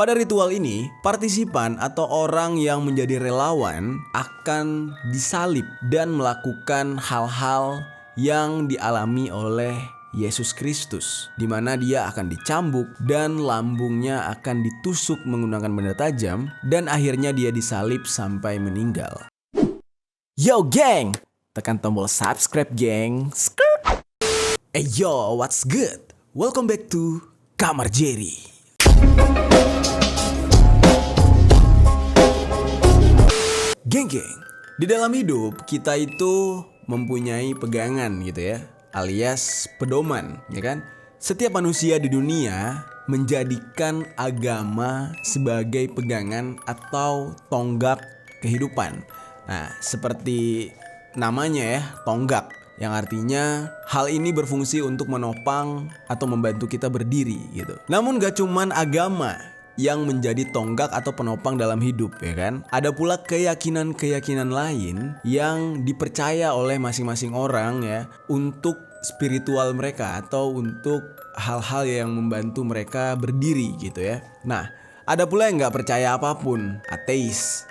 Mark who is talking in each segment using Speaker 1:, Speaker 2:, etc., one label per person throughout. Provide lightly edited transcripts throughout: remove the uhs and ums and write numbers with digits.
Speaker 1: Pada ritual ini, partisipan atau orang yang menjadi relawan akan disalib dan melakukan hal-hal yang dialami oleh Yesus Kristus, di mana dia akan dicambuk dan lambungnya akan ditusuk menggunakan benda tajam dan akhirnya dia disalib sampai meninggal. Yo geng, tekan tombol subscribe geng. Hey yo, what's good? Welcome back to Kamar Jerry. Geng-geng, di dalam hidup kita itu mempunyai pegangan gitu ya, alias pedoman, ya kan? Setiap manusia di dunia menjadikan agama sebagai pegangan atau tonggak kehidupan. Nah, seperti namanya ya, tonggak, yang artinya hal ini berfungsi untuk menopang atau membantu kita berdiri gitu. Namun gak cuman agama yang menjadi tonggak atau penopang dalam hidup, ya kan? Ada pula keyakinan-keyakinan lain yang dipercaya oleh masing-masing orang ya, untuk spiritual mereka atau untuk hal-hal yang membantu mereka berdiri gitu ya. Nah, ada pula yang gak percaya apapun, ateis,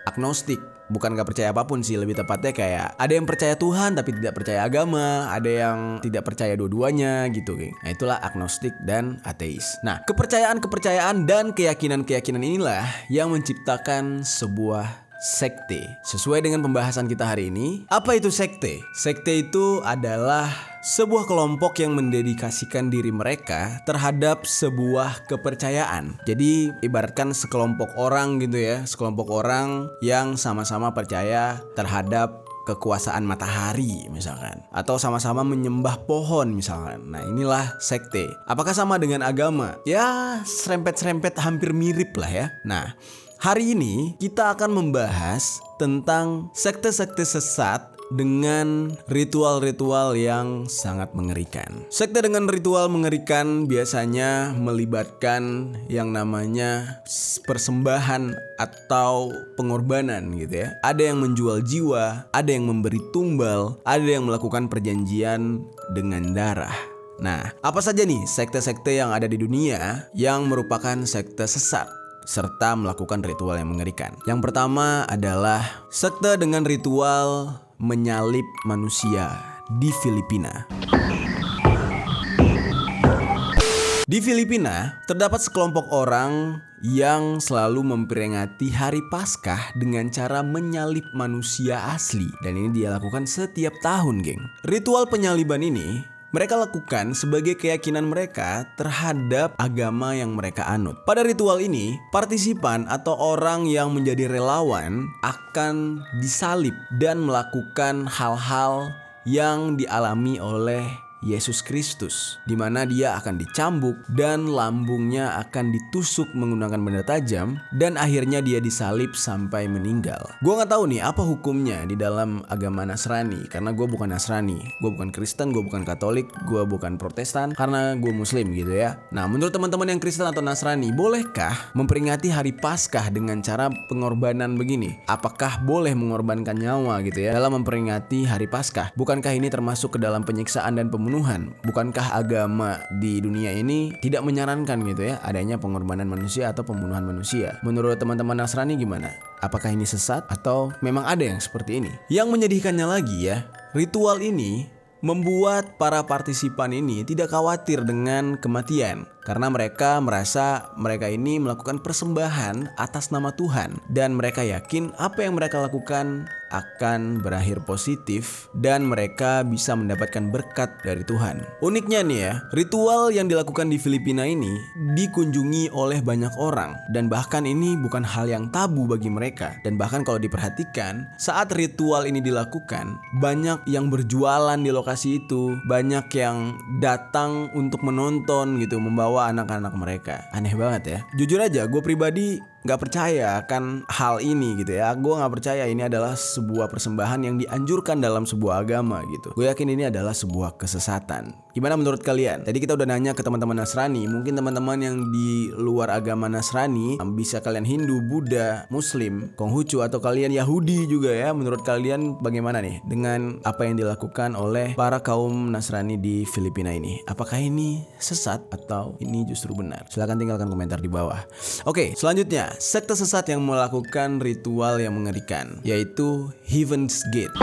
Speaker 1: agnostik. Bukan gak percaya apapun sih, lebih tepatnya kayak ada yang percaya Tuhan tapi tidak percaya agama, ada yang tidak percaya dua-duanya gitu, geng. Nah, itulah agnostik dan ateis. Nah, kepercayaan-kepercayaan dan keyakinan-keyakinan inilah yang menciptakan sebuah sekte. Sesuai dengan pembahasan kita hari ini, apa itu sekte? Sekte itu adalah sebuah kelompok yang mendedikasikan diri mereka terhadap sebuah kepercayaan. Jadi ibaratkan sekelompok orang gitu ya, sekelompok orang yang sama-sama percaya terhadap kekuasaan matahari misalkan, atau sama-sama menyembah pohon misalkan. Nah, inilah sekte. Apakah sama dengan agama? Ya, serempet-serempet hampir mirip lah ya. Nah, hari ini kita akan membahas tentang sekte-sekte sesat dengan ritual-ritual yang sangat mengerikan. Sekte dengan ritual mengerikan biasanya melibatkan yang namanya persembahan atau pengorbanan gitu ya. Ada yang menjual jiwa, ada yang memberi tumbal, ada yang melakukan perjanjian dengan darah. Nah, apa saja nih sekte-sekte yang ada di dunia yang merupakan sekte sesat serta melakukan ritual yang mengerikan? Yang pertama adalah sekte dengan ritual menyalib manusia di Filipina. Di Filipina, terdapat sekelompok orang yang selalu memperingati Hari Paskah dengan cara menyalib manusia asli. Dan ini dia lakukan setiap tahun, geng. Ritual penyaliban ini mereka lakukan sebagai keyakinan mereka terhadap agama yang mereka anut. Pada ritual ini, partisipan atau orang yang menjadi relawan akan disalib dan melakukan hal-hal yang dialami oleh Yesus Kristus, di mana dia akan dicambuk dan lambungnya akan ditusuk menggunakan benda tajam dan akhirnya dia disalib sampai meninggal. Gue nggak tahu nih apa hukumnya di dalam agama Nasrani, karena gue bukan Nasrani, gue bukan Kristen, gue bukan Katolik, gue bukan Protestan, karena gue Muslim gitu ya. Nah, menurut teman-teman yang Kristen atau Nasrani, bolehkah memperingati Hari Paskah dengan cara pengorbanan begini? Apakah boleh mengorbankan nyawa gitu ya dalam memperingati Hari Paskah? Bukankah ini termasuk ke dalam penyiksaan dan pembunuhan? Bukankah agama di dunia ini tidak menyarankan gitu ya adanya pengorbanan manusia atau pembunuhan manusia? Menurut teman-teman Nasrani gimana? Apakah ini sesat atau memang ada yang seperti ini? Yang menyedihkannya lagi ya, ritual ini membuat para partisipan ini tidak khawatir dengan kematian, karena mereka merasa mereka ini melakukan persembahan atas nama Tuhan, dan mereka yakin apa yang mereka lakukan akan berakhir positif dan mereka bisa mendapatkan berkat dari Tuhan. Uniknya nih ya, ritual yang dilakukan di Filipina ini dikunjungi oleh banyak orang, dan bahkan ini bukan hal yang tabu bagi mereka. Dan bahkan kalau diperhatikan, saat ritual ini dilakukan, banyak yang berjualan di lokasi itu, banyak yang datang untuk menonton gitu, membawa anak-anak mereka. Aneh banget ya. Jujur aja, gue pribadi nggak percaya akan hal ini gitu ya. Gue nggak percaya ini adalah sebuah persembahan yang dianjurkan dalam sebuah agama gitu. Gue yakin ini adalah sebuah kesesatan. Gimana menurut kalian? Tadi kita udah nanya ke teman-teman Nasrani. Mungkin teman-teman yang di luar agama Nasrani, bisa kalian Hindu, Buddha, Muslim, Konghucu, atau kalian Yahudi juga ya. Menurut kalian bagaimana nih dengan apa yang dilakukan oleh para kaum Nasrani di Filipina ini? Apakah ini sesat atau ini justru benar? Silahkan tinggalkan komentar di bawah. Oke, selanjutnya sekte sesat yang melakukan ritual yang mengerikan, yaitu Heaven's Gate.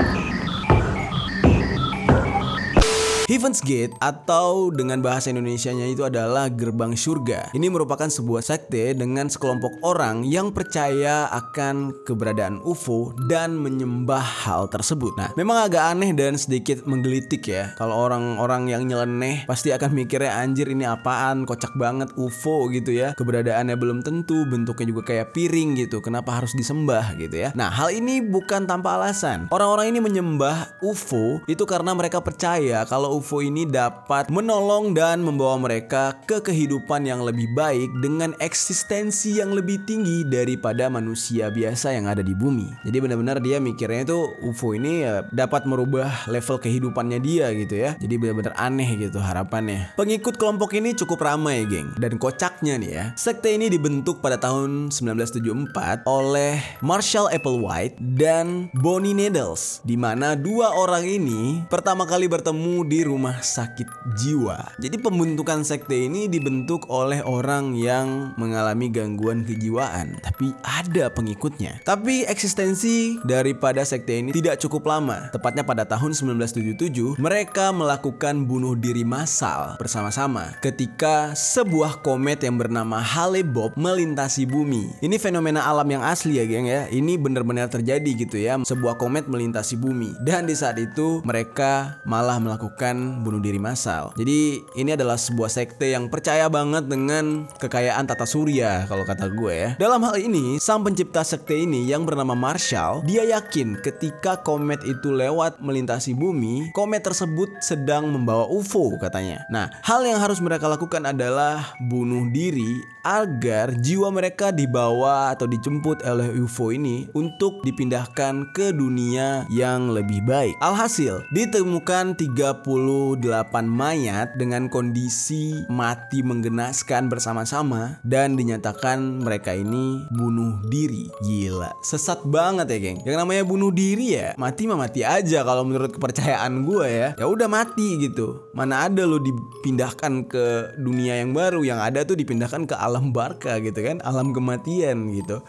Speaker 1: Heaven's Gate atau dengan bahasa Indonesianya itu adalah gerbang surga. Ini merupakan sebuah sekte dengan sekelompok orang yang percaya akan keberadaan UFO dan menyembah hal tersebut. Nah, memang agak aneh dan sedikit menggelitik ya. Kalau orang-orang yang nyeleneh pasti akan mikirnya, anjir ini apaan, kocak banget UFO gitu ya. Keberadaannya belum tentu, bentuknya juga kayak piring gitu. Kenapa harus disembah gitu ya? Nah, hal ini bukan tanpa alasan. Orang-orang ini menyembah UFO itu karena mereka percaya kalau UFO ini dapat menolong dan membawa mereka ke kehidupan yang lebih baik dengan eksistensi yang lebih tinggi daripada manusia biasa yang ada di bumi. Jadi benar-benar dia mikirnya itu UFO ini ya dapat merubah level kehidupannya dia gitu ya. Jadi benar-benar aneh gitu harapannya. Pengikut kelompok ini cukup ramai, geng. Dan kocaknya nih ya, sekte ini dibentuk pada tahun 1974 oleh Marshall Applewhite dan Bonnie Needles, di mana dua orang ini pertama kali bertemu di rumah sakit jiwa. Jadi pembentukan sekte ini dibentuk oleh orang yang mengalami gangguan kejiwaan, tapi ada pengikutnya. Tapi eksistensi daripada sekte ini tidak cukup lama. Tepatnya pada tahun 1977, mereka melakukan bunuh diri massal bersama-sama ketika sebuah komet yang bernama Hale-Bopp melintasi bumi. Ini fenomena alam yang asli ya, geng ya. Ini benar-benar terjadi gitu ya. Sebuah komet melintasi bumi. Dan di saat itu mereka malah melakukan bunuh diri massal. Jadi ini adalah sebuah sekte yang percaya banget dengan kekayaan tata surya kalau kata gue ya. Dalam hal ini, sang pencipta sekte ini yang bernama Marshall, dia yakin ketika komet itu lewat melintasi bumi, komet tersebut sedang membawa UFO katanya. Nah, hal yang harus mereka lakukan adalah bunuh diri agar jiwa mereka dibawa atau dijemput oleh UFO ini untuk dipindahkan ke dunia yang lebih baik. Alhasil, ditemukan 38 mayat dengan kondisi mati menggenaskan bersama-sama dan dinyatakan mereka ini bunuh diri. Gila, sesat banget ya, geng. Yang namanya bunuh diri ya, mati mah mati aja kalau menurut kepercayaan gue ya. Ya udah mati gitu. Mana ada lo dipindahkan ke dunia yang baru, yang ada tuh dipindahkan ke alam barka gitu kan, alam kematian gitu.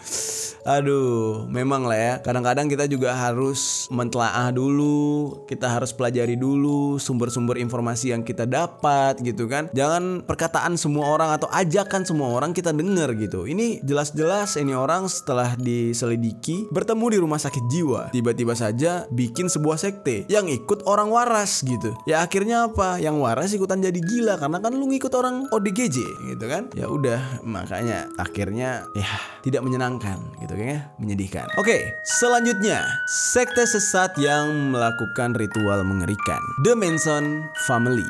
Speaker 1: Aduh, memang lah ya. Kadang-kadang kita juga harus mentelaah dulu, kita harus pelajari dulu sumber-sumber informasi yang kita dapat gitu kan. Jangan perkataan semua orang atau ajakan semua orang kita dengar gitu. Ini jelas-jelas ini orang setelah diselidiki bertemu di rumah sakit jiwa, tiba-tiba saja bikin sebuah sekte yang ikut orang waras gitu. Ya akhirnya apa? Yang waras ikutan jadi gila karena kan lu ngikut orang ODGJ gitu kan. Ya udah, makanya akhirnya ya tidak menyenangkan gitu kan ya, menyedihkan. Oke, selanjutnya sekte sesat yang melakukan ritual mengerikan, The Manson Family.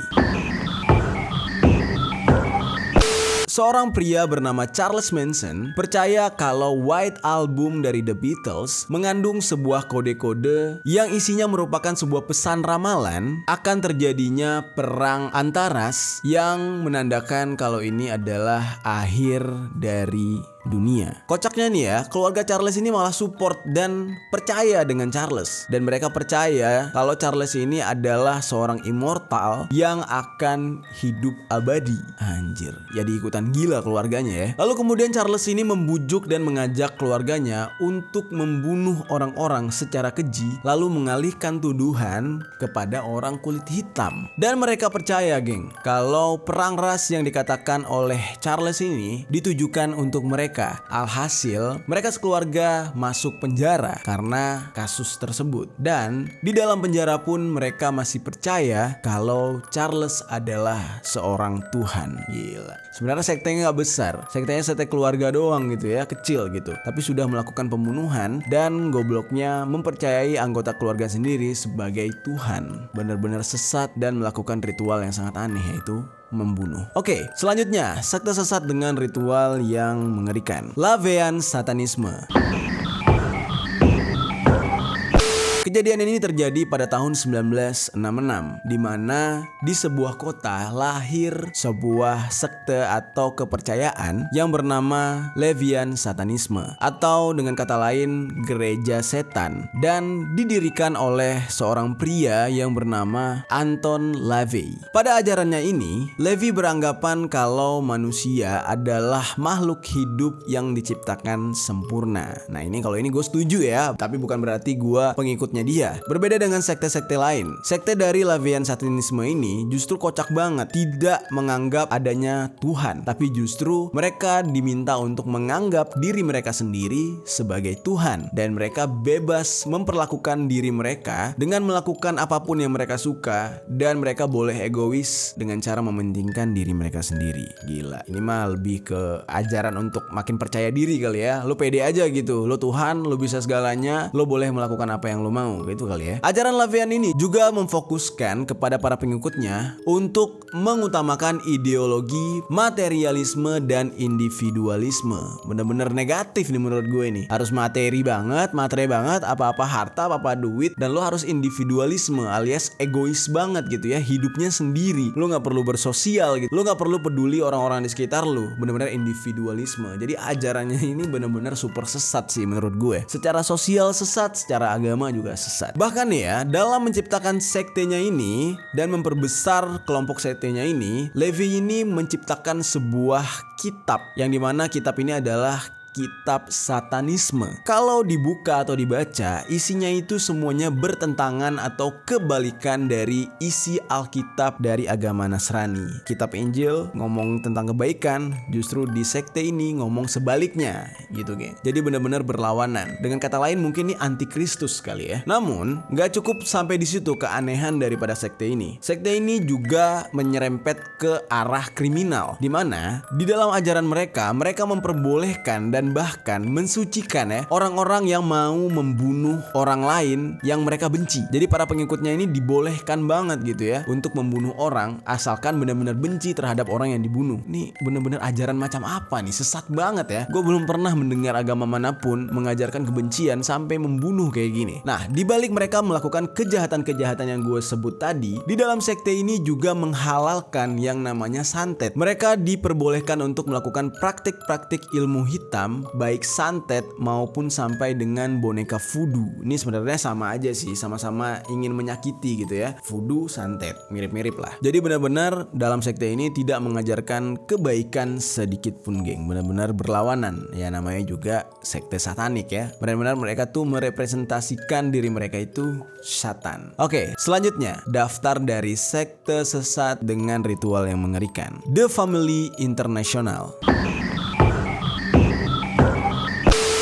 Speaker 1: Seorang pria bernama Charles Manson percaya kalau White Album dari The Beatles mengandung sebuah kode-kode yang isinya merupakan sebuah pesan ramalan akan terjadinya perang antaras yang menandakan kalau ini adalah akhir dari dunia. Kocaknya nih ya, keluarga Charles ini malah support dan percaya dengan Charles. Dan mereka percaya kalau Charles ini adalah seorang immortal yang akan hidup abadi. Anjir, jadi ikutan gila keluarganya ya. Lalu kemudian Charles ini membujuk dan mengajak keluarganya untuk membunuh orang-orang secara keji, lalu mengalihkan tuduhan kepada orang kulit hitam. Dan mereka percaya, geng, kalau perang ras yang dikatakan oleh Charles ini ditujukan untuk mereka. Alhasil, mereka sekeluarga masuk penjara karena kasus tersebut. Dan di dalam penjara pun mereka masih percaya kalau Charles adalah seorang Tuhan. Gila. Sebenarnya sektenya gak besar. Sektenya sekte keluarga doang gitu ya, kecil gitu. Tapi sudah melakukan pembunuhan dan gobloknya mempercayai anggota keluarga sendiri sebagai Tuhan. Benar-benar sesat dan melakukan ritual yang sangat aneh, yaitu membunuh. Oke, selanjutnya sekte sesat dengan ritual yang mengerikan. LaVeyan Satanisme. Kejadian ini terjadi pada tahun 1966, di mana di sebuah kota lahir sebuah sekte atau kepercayaan yang bernama LaVeyan Satanisme, atau dengan kata lain gereja setan, dan didirikan oleh seorang pria yang bernama Anton LaVey. Pada ajarannya ini, LaVey beranggapan kalau manusia adalah makhluk hidup yang diciptakan sempurna. Nah kalau ini gue setuju ya, tapi bukan berarti gue pengikutnya dia. Berbeda dengan sekte-sekte lain, sekte dari LaVeyan Satanisme ini justru kocak banget, tidak menganggap adanya Tuhan, tapi justru mereka diminta untuk menganggap diri mereka sendiri sebagai Tuhan, dan mereka bebas memperlakukan diri mereka dengan melakukan apapun yang mereka suka, dan mereka boleh egois dengan cara mementingkan diri mereka sendiri. Gila, ini mah lebih ke ajaran untuk makin percaya diri kali ya. Lo pede aja gitu, lo Tuhan, lo bisa segalanya, lo boleh melakukan apa yang lo mau, gitu kali ya. Ajaran LaVeyan ini juga memfokuskan kepada para pengikutnya untuk mengutamakan ideologi materialisme dan individualisme. Bener-bener negatif nih menurut gue ini. Harus materi banget, apa-apa harta, apa-apa duit, dan lo harus individualisme alias egois banget gitu ya, hidupnya sendiri. Lo gak perlu bersosial gitu, lo gak perlu peduli orang-orang di sekitar lo. Bener-bener individualisme. Jadi ajarannya ini bener-bener super sesat sih menurut gue. Secara sosial sesat, secara agama juga sesat. Bahkan ya, dalam menciptakan sektenya ini dan memperbesar kelompok sektenya ini, LaVey ini menciptakan sebuah kitab yang dimana kitab ini adalah kitab satanisme. Kalau dibuka atau dibaca, isinya itu semuanya bertentangan atau kebalikan dari isi Alkitab dari agama Nasrani. Kitab Injil ngomong tentang kebaikan, justru di sekte ini ngomong sebaliknya gitu geng. Jadi benar-benar berlawanan. Dengan kata lain mungkin ini antikristus kali ya. Namun gak cukup sampai di situ keanehan daripada sekte ini. Sekte ini juga menyerempet ke arah kriminal, dimana di dalam ajaran mereka memperbolehkan dan bahkan mensucikan ya orang-orang yang mau membunuh orang lain yang mereka benci. Jadi para pengikutnya ini dibolehkan banget gitu ya untuk membunuh orang asalkan benar-benar benci terhadap orang yang dibunuh. Nih benar-benar ajaran macam apa nih? Sesat banget ya. Gue belum pernah mendengar agama manapun mengajarkan kebencian sampai membunuh kayak gini. Nah, dibalik mereka melakukan kejahatan-kejahatan yang gue sebut tadi, di dalam sekte ini juga menghalalkan yang namanya santet. Mereka diperbolehkan untuk melakukan praktik-praktik ilmu hitam, baik santet maupun sampai dengan boneka voodoo. Ini sebenarnya sama aja sih, sama-sama ingin menyakiti gitu ya. Voodoo, santet, mirip-mirip lah. Jadi benar-benar dalam sekte ini tidak mengajarkan kebaikan sedikit pun geng. Benar-benar berlawanan. Ya namanya juga sekte satanik ya. Benar-benar mereka tuh merepresentasikan diri mereka itu Satan. Oke, selanjutnya daftar dari sekte sesat dengan ritual yang mengerikan. The Family International.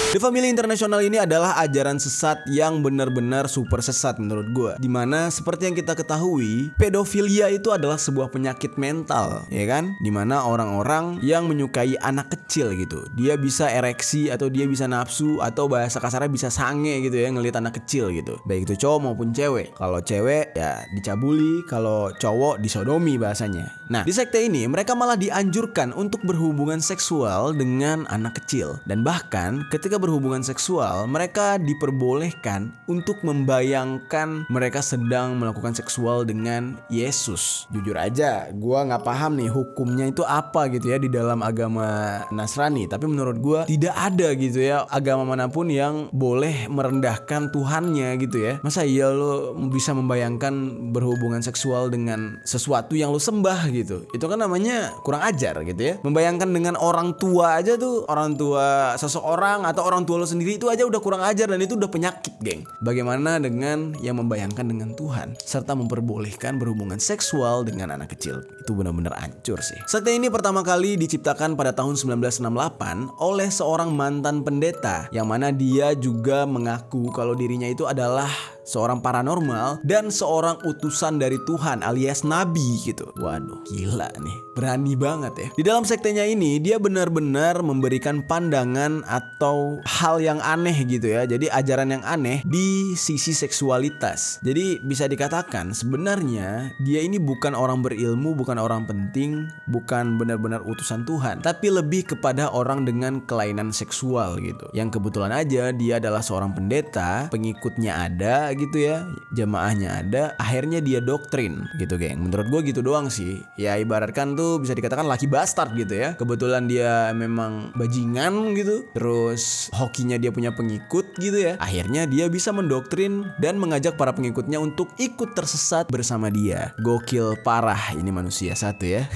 Speaker 1: The Family International ini adalah ajaran sesat yang benar-benar super sesat menurut gue. Dimana seperti yang kita ketahui, pedofilia itu adalah sebuah penyakit mental, ya kan? Dimana orang-orang yang menyukai anak kecil gitu, dia bisa ereksi atau dia bisa nafsu atau bahasa kasarnya bisa sange gitu ya ngelihat anak kecil gitu. Baik itu cowok maupun cewek. Kalau cewek ya dicabuli, kalau cowok disodomi bahasanya. Nah, di sekte ini mereka malah dianjurkan untuk berhubungan seksual dengan anak kecil. Dan bahkan ketika berhubungan seksual, mereka diperbolehkan untuk membayangkan mereka sedang melakukan seksual dengan Yesus. Jujur aja, gue nggak paham nih hukumnya itu apa gitu ya di dalam agama Nasrani. Tapi menurut gue tidak ada gitu ya agama manapun yang boleh merendahkan Tuhannya gitu ya. Masa iya lo bisa membayangkan berhubungan seksual dengan sesuatu yang lo sembah gitu? Itu kan namanya kurang ajar gitu ya. Membayangkan dengan orang tua aja tuh, orang tua seseorang atau orang tua lo sendiri itu aja udah kurang ajar dan itu udah penyakit geng. Bagaimana dengan yang membayangkan dengan Tuhan serta memperbolehkan berhubungan seksual dengan anak kecil? Itu benar-benar hancur sih. Sekte ini pertama kali diciptakan pada tahun 1968 oleh seorang mantan pendeta yang mana dia juga mengaku kalau dirinya itu adalah seorang paranormal, dan seorang utusan dari Tuhan alias nabi gitu. Waduh, gila nih, berani banget ya. Di dalam sektenya ini dia benar-benar memberikan pandangan atau hal yang aneh gitu ya. Jadi ajaran yang aneh di sisi seksualitas. Jadi bisa dikatakan sebenarnya dia ini bukan orang berilmu, bukan orang penting, bukan benar-benar utusan Tuhan, tapi lebih kepada orang dengan kelainan seksual gitu. Yang kebetulan aja dia adalah seorang pendeta, pengikutnya ada gitu ya, jemaahnya ada, akhirnya dia doktrin gitu geng. Menurut gue gitu doang sih. Ya ibaratkan tuh bisa dikatakan laki bastard gitu ya. Kebetulan dia memang bajingan gitu, terus hokinya dia punya pengikut gitu ya. Akhirnya dia bisa mendoktrin dan mengajak para pengikutnya untuk ikut tersesat bersama dia. Gokil parah ini manusia satu ya.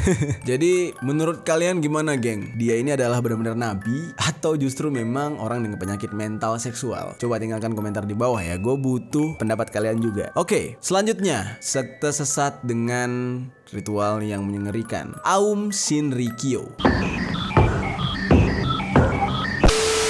Speaker 1: Jadi menurut kalian gimana geng? Dia ini adalah benar-benar nabi atau justru memang orang dengan penyakit mental seksual? Coba tinggalkan komentar di bawah ya. Gue butuh pendapat kalian juga. Oke, selanjutnya sekte sesat dengan ritual yang mengerikan. Aum Shinrikyo.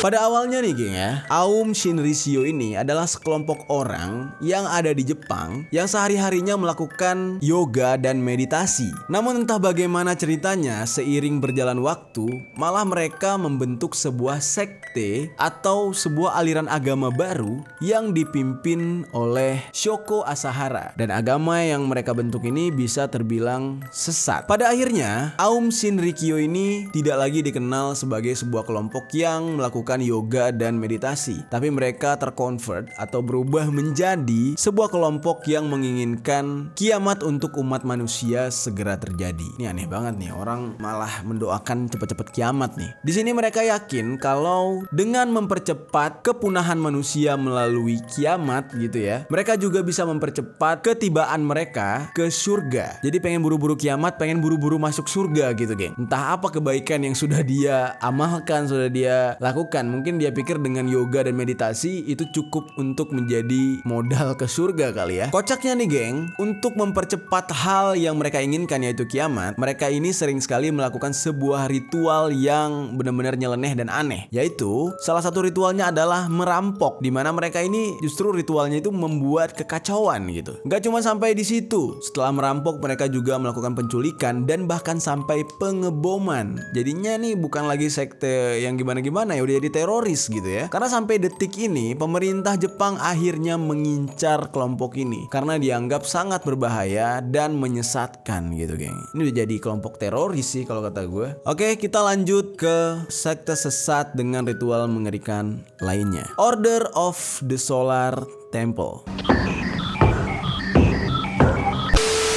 Speaker 1: Pada awalnya nih geng ya, Aum Shinrikyo ini adalah sekelompok orang yang ada di Jepang yang sehari-harinya melakukan yoga dan meditasi. Namun entah bagaimana ceritanya, seiring berjalan waktu, malah mereka membentuk sebuah sekte atau sebuah aliran agama baru yang dipimpin oleh Shoko Asahara. Dan agama yang mereka bentuk ini bisa terbilang sesat. Pada akhirnya, Aum Shinrikyo ini tidak lagi dikenal sebagai sebuah kelompok yang melakukan yoga dan meditasi, tapi mereka terkonvert atau berubah menjadi sebuah kelompok yang menginginkan kiamat untuk umat manusia segera terjadi. Ini aneh banget nih, orang malah mendoakan cepet-cepet kiamat nih. Di sini mereka yakin kalau dengan mempercepat kepunahan manusia melalui kiamat gitu ya, mereka juga bisa mempercepat ketibaan mereka ke surga. Jadi pengen buru-buru kiamat, pengen buru-buru masuk surga gitu geng. Entah apa kebaikan yang sudah dia amalkan, sudah dia lakukan. Mungkin dia pikir dengan yoga dan meditasi itu cukup untuk menjadi modal ke surga kali ya. Kocaknya nih geng, untuk mempercepat hal yang mereka inginkan yaitu kiamat, mereka ini sering sekali melakukan sebuah ritual yang benar-benar nyeleneh dan aneh. Yaitu salah satu ritualnya adalah merampok, dimana mereka ini justru ritualnya itu membuat kekacauan gitu. Gak cuma sampai di situ, setelah merampok mereka juga melakukan penculikan dan bahkan sampai pengeboman. Jadinya nih bukan lagi sekte yang gimana-gimana ya, udah jadi teroris gitu ya. Karena sampai detik ini pemerintah Jepang akhirnya mengincar kelompok ini karena dianggap sangat berbahaya dan menyesatkan gitu geng. Ini udah jadi kelompok teroris sih kalau kata gue. Oke, kita lanjut ke sekte sesat dengan ritual mengerikan lainnya. Order of the Solar Temple.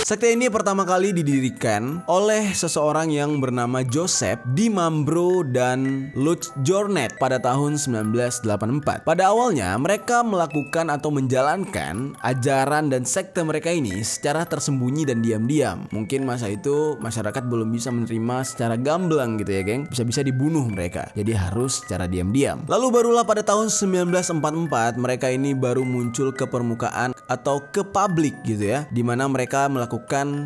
Speaker 1: Sekte ini pertama kali didirikan oleh seseorang yang bernama Joseph Dimambro dan Lutz Jornet pada tahun 1984. Pada awalnya mereka melakukan atau menjalankan ajaran dan sekte mereka ini secara tersembunyi dan diam-diam. Mungkin masa itu masyarakat belum bisa menerima secara gamblang gitu ya geng. Bisa-bisa dibunuh mereka. Jadi harus secara diam-diam. Lalu barulah pada tahun 1944 mereka ini baru muncul ke permukaan atau ke publik gitu ya. Dimana mereka melakukan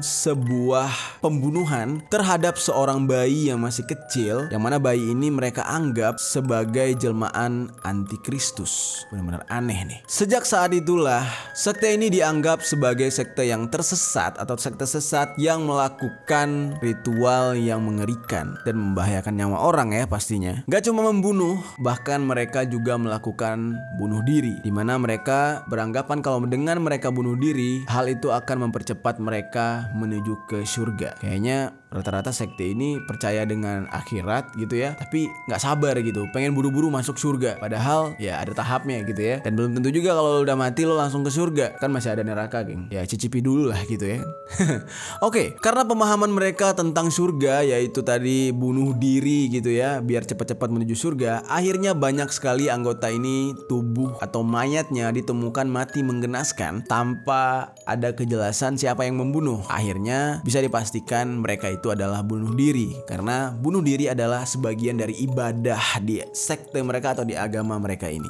Speaker 1: sebuah pembunuhan terhadap seorang bayi yang masih kecil, yang mana bayi ini mereka anggap sebagai jelmaan antikristus. Benar-benar aneh nih. Sejak saat itulah sekte ini dianggap sebagai sekte yang tersesat atau sekte sesat yang melakukan ritual yang mengerikan dan membahayakan nyawa orang ya pastinya. Gak cuma membunuh, bahkan mereka juga melakukan bunuh diri, dimana mereka beranggapan kalau dengan mereka bunuh diri, hal itu akan mempercepat mereka menuju ke surga. Kayaknya rata-rata sekte ini percaya dengan akhirat gitu ya, tapi nggak sabar gitu, pengen buru-buru masuk surga. Padahal ya ada tahapnya gitu ya, dan belum tentu juga kalau udah mati lo langsung ke surga, kan masih ada neraka geng. Ya cicipi dulu lah gitu ya. Oke, karena pemahaman mereka tentang surga yaitu tadi bunuh diri gitu ya, biar cepat-cepat menuju surga, akhirnya banyak sekali anggota ini tubuh atau mayatnya ditemukan mati menggenaskan tanpa ada kejelasan siapa yang membunuh. Akhirnya bisa dipastikan mereka itu adalah bunuh diri, karena bunuh diri adalah sebagian dari ibadah di sekte mereka atau di agama mereka ini.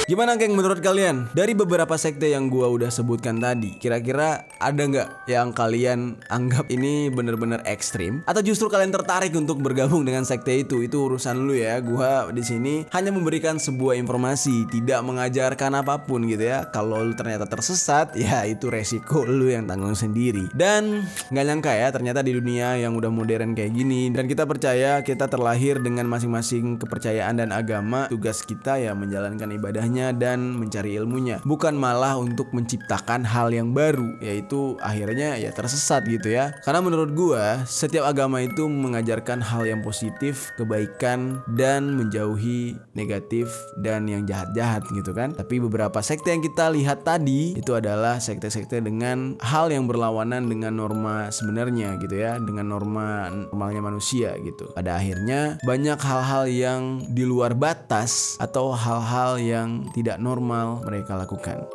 Speaker 1: Gimana geng menurut kalian? Dari beberapa sekte yang gua udah sebutkan tadi, kira-kira ada nggak yang kalian anggap ini bener-bener ekstrim? Atau justru kalian tertarik untuk bergabung dengan sekte itu? Itu urusan lu ya. Gua di sini hanya memberikan sebuah informasi, tidak mengajarkan apapun gitu ya. Kalau lu ternyata tersesat, ya itu resiko lu yang tanggung sendiri. Dan nggak nyangka ya, ternyata di dunia yang udah modern kayak gini, dan kita percaya kita terlahir dengan masing-masing kepercayaan dan agama. Tugas kita ya menjalankan ibadahnya dan mencari ilmunya, bukan malah untuk menciptakan hal yang baru, yaitu akhirnya ya tersesat gitu ya. Karena menurut gua setiap agama itu mengajarkan hal yang positif, kebaikan, dan menjauhi negatif dan yang jahat-jahat gitu kan. Tapi beberapa sekte yang kita lihat tadi itu adalah sekte-sekte dengan hal yang berlawanan dengan norma sebenarnya gitu ya, dengan normalnya manusia gitu. Pada akhirnya banyak hal-hal yang di luar batas atau hal-hal yang tidak normal mereka lakukan.